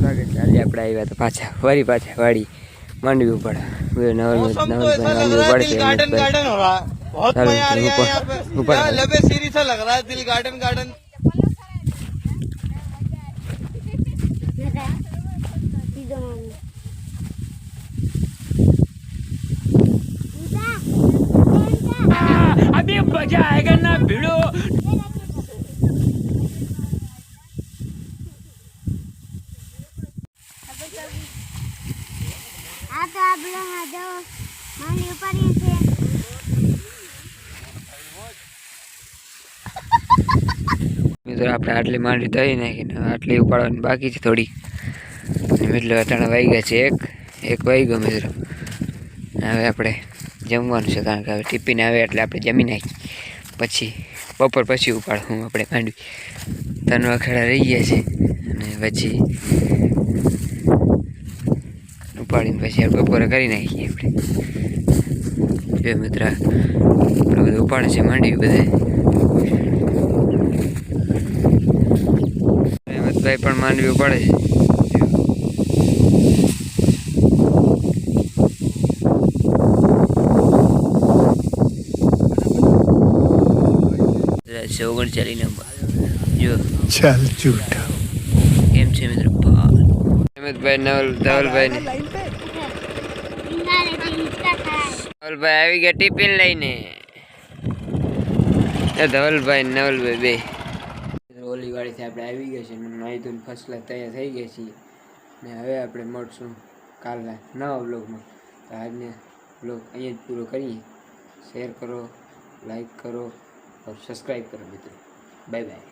સ્વાગત છે। આજે આપણે આવ્યા તો પાછા વાડી માંડવી ઉપાડે मौसम तो ऐसा लग रहा है दिल गार्डन गार्डन हो रहा है। बहुत मजा आ रहा है यहाँ पे। यहाँ लबे सीरी सा लग रहा है दिल गार्डन गार्डन। अभी मजा आएगा ना भिड़ो। तो आप लोग आ जाओ मान ऊपर ही से મિત્રો આપણે આટલી માંડવી દઈ નાખીને આટલી ઉપાડવાની બાકી છે થોડી મિત્રો અત્યારે વાગ્યા છે એક વાગ્યો મિત્રો હવે આપણે જમવાનું છે કારણ કે હવે ટિફિન આવે એટલે આપણે જમી નાખી પછી બપોર પછી ઉપાડું આપણે માંડવી 3 વખેડા રહી ગયા છે અને પછી ઉપાડીને પછી બપોરે કરી નાખીએ આપણે જો મિત્ર બધું ઉપાડે છે માંડવી બધા ભાઈ પણ માંડવી ઉપાડે છે 39 નંબર જો चल झूठा કેમ છે મિત્ર હેમંતભાઈ ધવલભાઈ આવી ગયા ટિફિન લઈને ધવલભાઈ નવલભાઈ બે ઓલી વાડીથી આપણે આવી ગયા છે નાઈ ધોઈને ફર્સ્ટ ક્લાસ તૈયાર થઈ ગયા છીએ ને હવે આપણે મળશું કાલના નવા બ્લોગમાં તો આજને બ્લોગ અહીંયા જ પૂરો કરીએ શેર કરો લાઈક કરો और सब्सक्राइब करो मित्रों बाय बाय।